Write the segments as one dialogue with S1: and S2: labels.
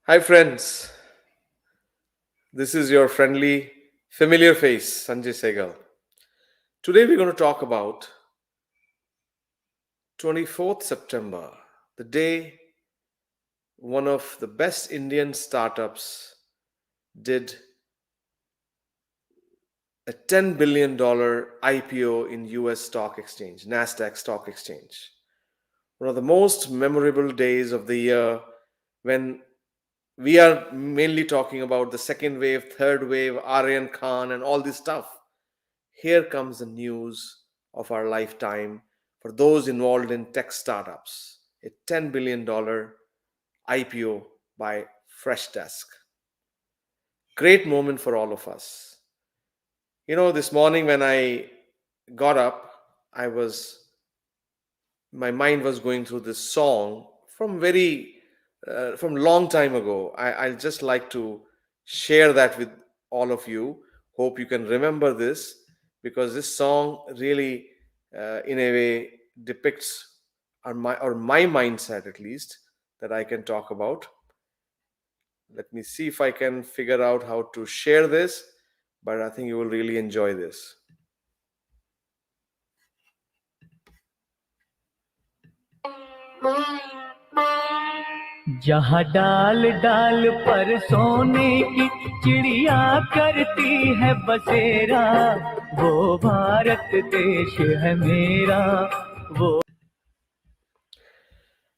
S1: Hi, friends. This is your friendly, familiar face, Sanjay Sehgal. Today, we're going to talk about 24th September, the day one of the best Indian startups did a $10 billion IPO in US stock exchange, NASDAQ stock exchange. One of the most memorable days of the year when we are mainly talking about the second wave, third wave, Aryan Khan, and all this stuff. Here comes the news of our lifetime for those involved in tech startups, a $10 billion IPO by Freshdesk. Great moment for all of us. This morning when I got up, I was my mind was going through this song from long time ago. I'll just like to share that with all of you. Hope you can remember this because this song really, in a way, depicts my mindset at least that I can talk about. Let me see if I can figure out how to share this, but I think you will really enjoy this.
S2: जहाँ डाल डाल पर सोने की चिड़िया करती है बसेरा, वो भारत देश है मेरा, वो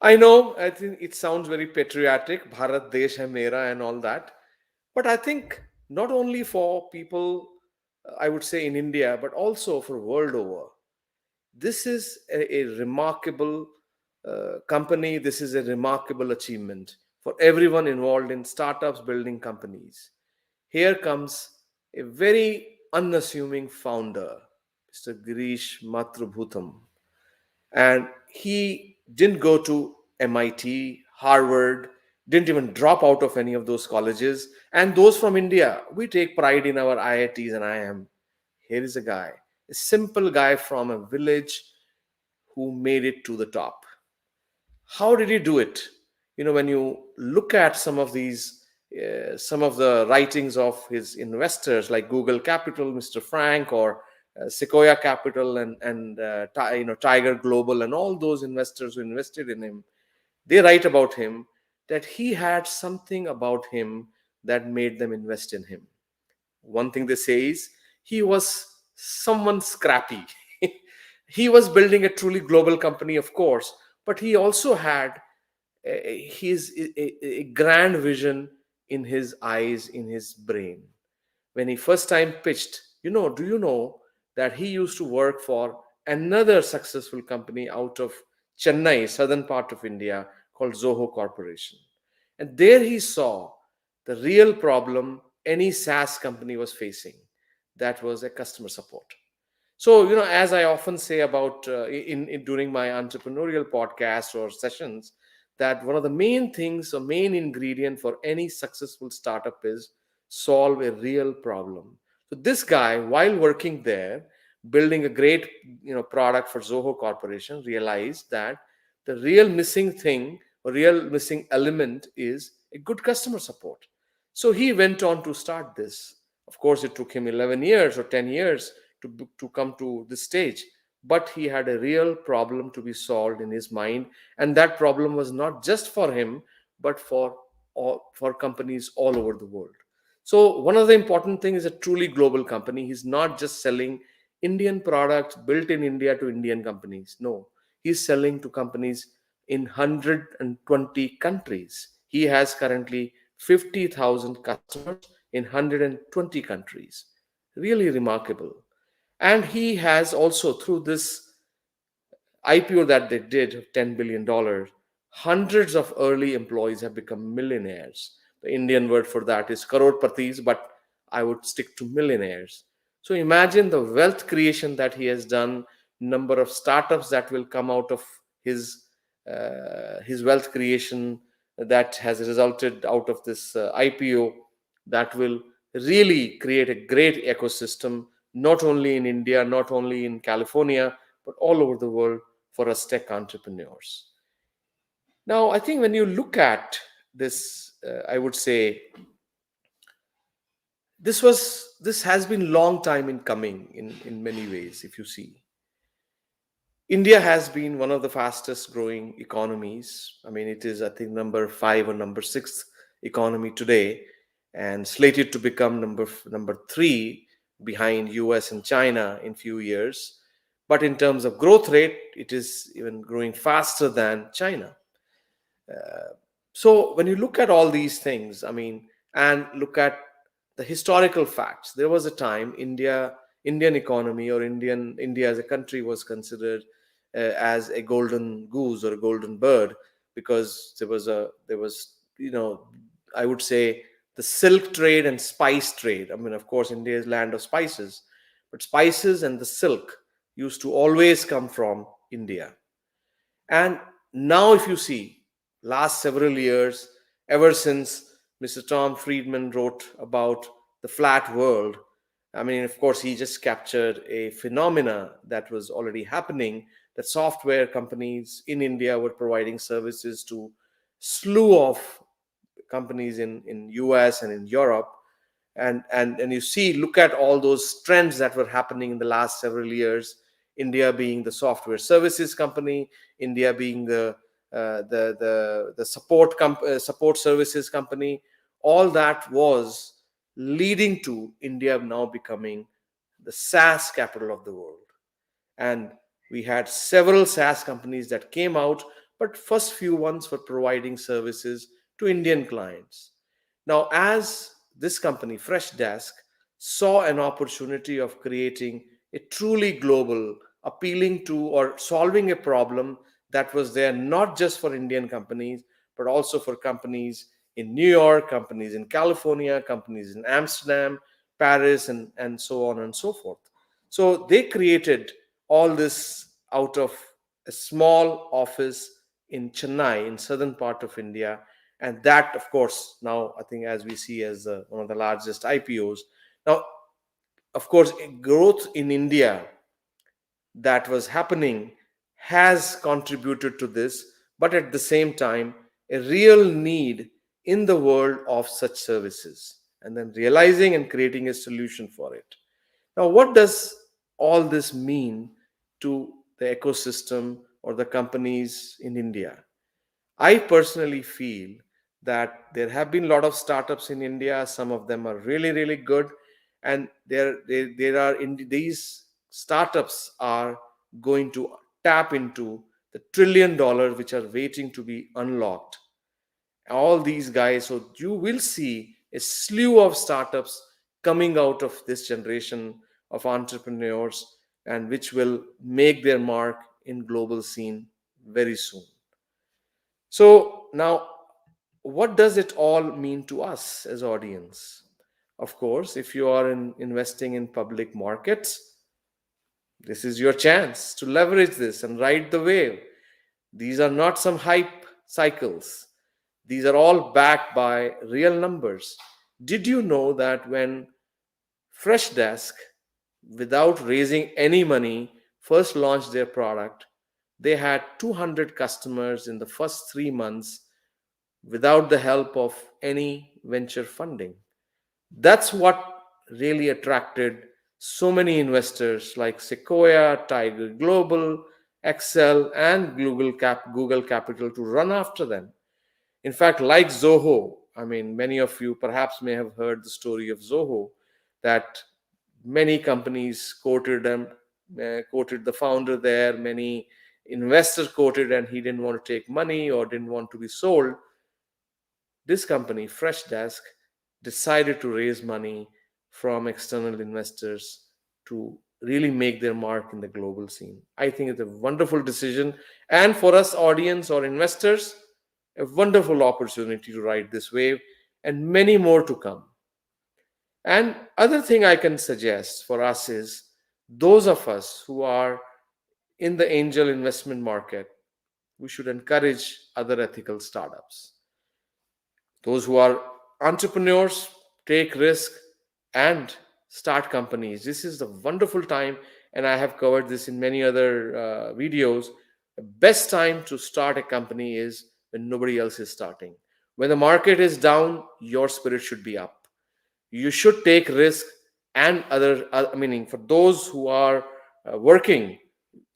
S1: I know, I think it sounds very patriotic, Bharat Desh Hai Mera and all that. But I think not only for people, I would say in India, but also for world over, this is a remarkable company. This is a remarkable achievement for everyone involved in startups building companies. Here comes a very unassuming founder, Mr. Girish Matrubhutam, and he didn't go to MIT, Harvard, didn't even drop out of any of those colleges. And those from India, we take pride in our IITs and IIM. Here is a guy, a simple guy from a village who made it to the top. How did he do it? When you look at some of the writings of his investors like Google Capital, Mr. Frank, or Sequoia Capital, and Tiger Global, and all those investors who invested in him, they write about him that he had something about him that made them invest in him. One thing they say is he was someone scrappy. He was building a truly global company, of course, but he also had a grand vision in his eyes, in his brain. When he first time pitched, do you know that he used to work for another successful company out of Chennai, southern part of India, called Zoho Corporation? And there he saw the real problem any SaaS company was facing. That was a customer support. So, as I often say about in during my entrepreneurial podcasts or sessions, that one of the main things or main ingredient for any successful startup is solve a real problem. So this guy, while working there, building a great product for Zoho Corporation, realized that the real missing thing or real missing element is a good customer support. So he went on to start this. Of course, it took him 11 years or 10 years to come to this stage, but he had a real problem to be solved in his mind, and that problem was not just for him but for companies all over the world. So one of the important things is a truly global company. He's not just selling Indian products built in India to Indian companies. No, he's selling to companies in 120 countries. He has currently 50,000 customers in 120 countries. Really remarkable. And he has also, through this IPO that they did of $10 billion, hundreds of early employees have become millionaires. The Indian word for that is crorepati's, but I would stick to millionaires. So imagine the wealth creation that he has done, number of startups that will come out of his his wealth creation that has resulted out of this IPO that will really create a great ecosystem, not only in India, not only in California, but all over the world for us tech entrepreneurs. Now, I think when you look at this I would say this has been long time in coming in many ways. If you see, India has been one of the fastest growing economies. I mean, it is, I think, number five or number six economy today, and slated to become number three behind US and China in few years. But in terms of growth rate, it is even growing faster than China. So when you look at all these things, I mean, and look at the historical facts, there was a time Indian economy or India as a country was considered as a golden goose or a golden bird, because there was, I would say, the silk trade and spice trade. I mean, of course, India is land of spices, but spices and the silk used to always come from India. And now, if you see, last several years, ever since Mr. Tom Friedman wrote about the flat world, I mean, of course, he just captured a phenomena that was already happening, that software companies in India were providing services to slew of companies in US and in Europe. And you see, look at all those trends that were happening in the last several years. India being the software services company, India being the support services company. All that was leading to India now becoming the SaaS capital of the world. And we had several SaaS companies that came out, but first few ones were providing services to Indian clients. Now, as this company, Freshdesk, saw an opportunity of creating a truly global, appealing to or solving a problem that was there not just for Indian companies, but also for companies in New York, companies in California, companies in Amsterdam, Paris, and so on and so forth. So they created all this out of a small office in Chennai, in southern part of India. And that, of course, now I think, as we see, as one of the largest IPOs. Now, of course, growth in India that was happening has contributed to this, but at the same time, a real need in the world of such services, and then realizing and creating a solution for it. Now, what does all this mean to the ecosystem or the companies in India? I personally feel that there have been a lot of startups in India. Some of them are really, really good, and there are in these startups are going to tap into the $1 trillion which are waiting to be unlocked. All these guys, so you will see a slew of startups coming out of this generation of entrepreneurs, and which will make their mark in global scene very soon. So now, what does it all mean to us as audience? Of course, if you are investing in public markets, this is your chance to leverage this and ride the wave. These are not some hype cycles. These are all backed by real numbers. Did you know that when Freshdesk, without raising any money, first launched their product, they had 200 customers in the first 3 months without the help of any venture funding? That's what really attracted so many investors like Sequoia, Tiger Global, Excel, and Google Capital to run after them. In fact, like Zoho, I mean, many of you perhaps may have heard the story of Zoho, that many companies quoted them, quoted the founder there, many investors quoted, and he didn't want to take money or didn't want to be sold. This company, Freshdesk, decided to raise money from external investors to really make their mark in the global scene. I think it's a wonderful decision. And for us, audience or investors, a wonderful opportunity to ride this wave, and many more to come. And other thing I can suggest for us is, those of us who are in the angel investment market, we should encourage other ethical startups. Those who are entrepreneurs, take risk and start companies. This is the wonderful time, and I have covered this in many other videos. The best time to start a company is when nobody else is starting. When the market is down, your spirit should be up. You should take risk. And meaning, for those who are working,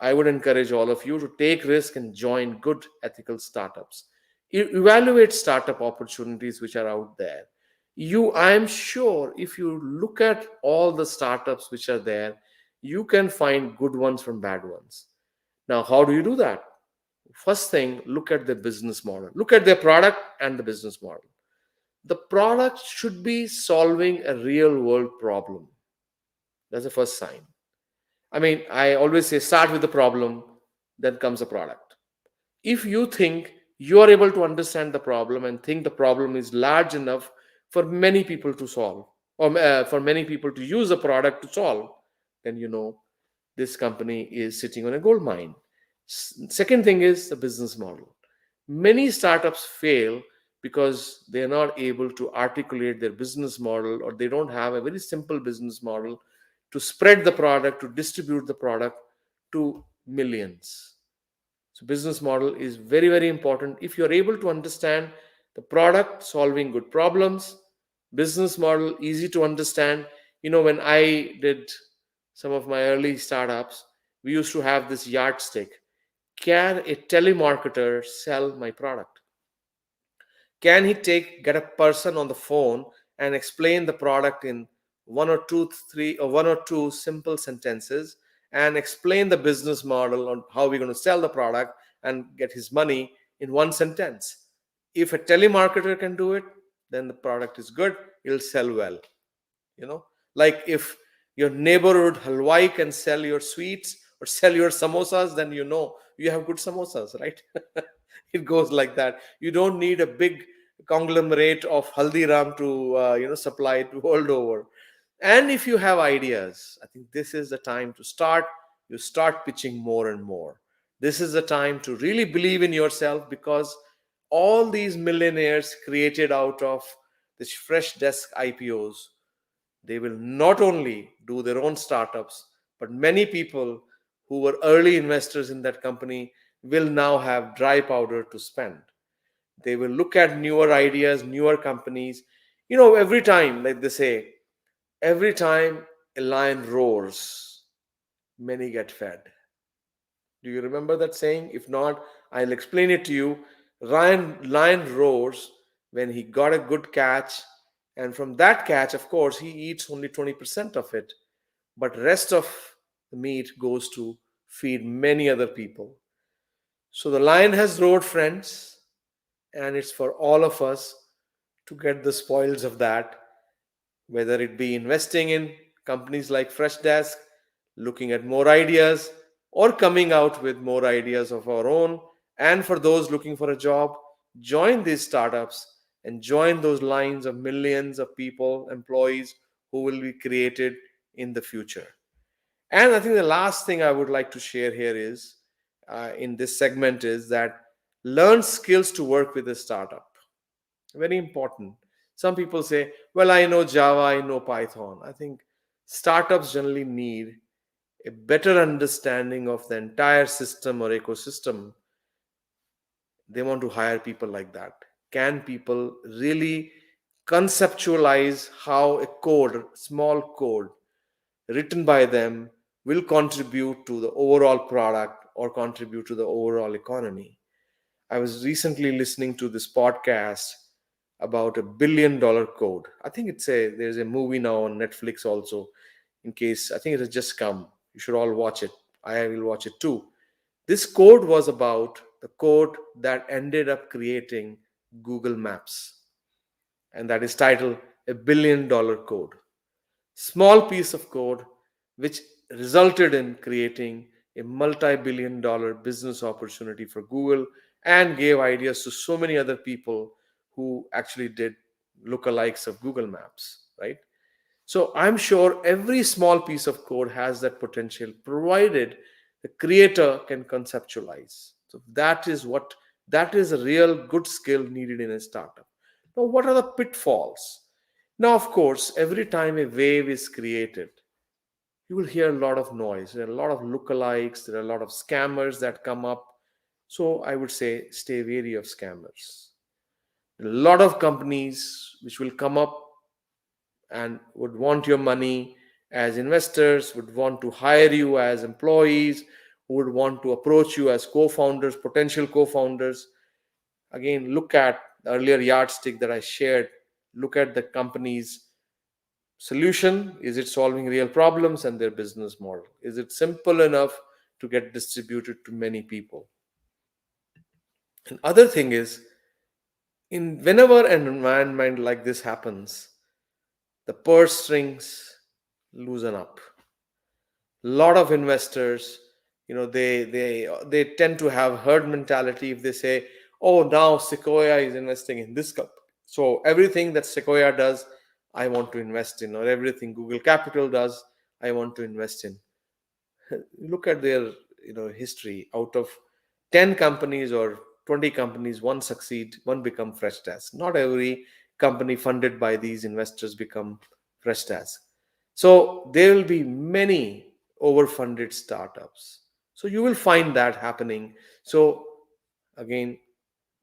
S1: I would encourage all of you to take risk and join good ethical startups. Evaluate startup opportunities which are out there. I am sure if you look at all the startups which are there, you can find good ones from bad ones. Now, how do you do that? First thing, look at their business model, look at their product and the business model. The product should be solving a real world problem. That's the first sign. I mean, I always say start with the problem, then comes the product. If you think you are able to understand the problem and think the problem is large enough for many people to solve, or for many people to use the product to solve, then you know this company is sitting on a gold mine. Second thing is the business model. Many startups fail because they are not able to articulate their business model, or they don't have a very simple business model to spread the product, to distribute the product to millions. So business model is very, very important. If you're able to understand the product solving good problems, business model easy to understand. When I did some of my early startups, we used to have this yardstick. Can a telemarketer sell my product? Can he get a person on the phone and explain the product in one or two simple sentences, and explain the business model on how we're going to sell the product and get his money in one sentence? If a telemarketer can do it, then the product is good, it'll sell well. you know like if your neighborhood halwai can sell your sweets or sell your samosas, then you have good samosas, right? It goes like that. You don't need a big conglomerate of haldiram to supply it world over. And if you have ideas, I think this is the time to start pitching more and more. This is the time to really believe in yourself, because all these millionaires created out of this Freshdesk IPOs, they will not only do their own startups, but many people who were early investors in that company will now have dry powder to spend. They will look at newer ideas, newer companies. Every time, like they say, every time a lion roars, many get fed. Do you remember that saying? If not, I'll explain it to you. Lion roars when he got a good catch, and from that catch, of course, he eats only 20% of it, but rest of the meat goes to feed many other people. So the lion has roared, friends, and it's for all of us to get the spoils of that, whether it be investing in companies like Freshdesk, looking at more ideas, or coming out with more ideas of our own. And for those looking for a job, join these startups and join those lines of millions of people, employees who will be created in the future. And I think the last thing I would like to share here is in this segment is that learn skills to work with a startup. Very important. Some people say, well, I know Java, I know Python. I think startups generally need a better understanding of the entire system or ecosystem. They want to hire people like that. Can people really conceptualize how a small code written by them, will contribute to the overall product or contribute to the overall economy? I was recently listening to this podcast about $1 billion code. I think there's a movie now on Netflix also. In case, I think it has just come. You should all watch it. I will watch it too. This code was about the code that ended up creating Google Maps, and that is titled $1 billion code. Small piece of code which resulted in creating a multi-billion-dollar business opportunity for Google, and gave ideas to so many other people who actually did lookalikes of Google Maps, right? So I'm sure every small piece of code has that potential, provided the creator can conceptualize. So that is a real good skill needed in a startup. Now, what are the pitfalls? Now, of course, every time a wave is created, you will hear a lot of noise. There are a lot of lookalikes, there are a lot of scammers that come up. So I would say stay wary of scammers. A lot of companies which will come up and would want your money as investors, would want to hire you as employees, would want to approach you as co-founders, potential co-founders. Again, look at the earlier yardstick that I shared. Look at the company's solution. Is it solving real problems? And their business model, is it simple enough to get distributed to many people? And other thing is, in whenever an environment like this happens, the purse strings loosen up. Lot of investors, they tend to have herd mentality. If they say, oh, now Sequoia is investing in this company, so everything that Sequoia does, I want to invest in, or everything Google Capital does, I want to invest in. Look at their history. Out of 10 companies or 20 companies, one succeed, one become Freshdesk. Not every company funded by these investors become Freshdesk. So there will be many overfunded startups, so you will find that happening. So again,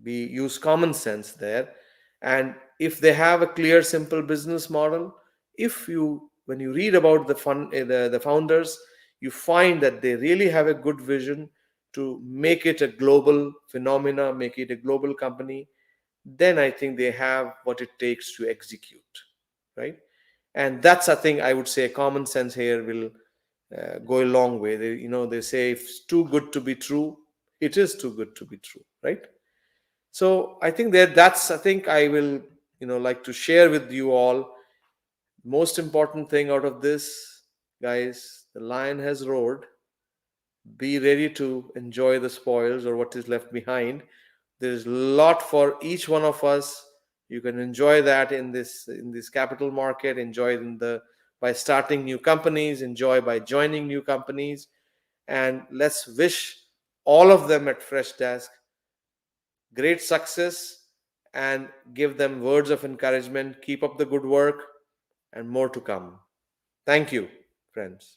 S1: we use common sense there. And if they have a clear simple business model, if you when you read about the founders, you find that they really have a good vision to make it a global phenomena, make it a global company, then I think they have what it takes to execute, right? And that's, I think, I would say common sense here will go a long way. They say if it's too good to be true, it is too good to be true, right? So I think that's, I think I will like to share with you all. Most important thing out of this, guys, the lion has roared. Be ready to enjoy the spoils or what is left behind. There's a lot for each one of us. You can enjoy that in this capital market, enjoy it in the by starting new companies, enjoy by joining new companies. And let's wish all of them at Freshdesk great success, and give them words of encouragement. Keep up the good work, and more to come. Thank you, friends.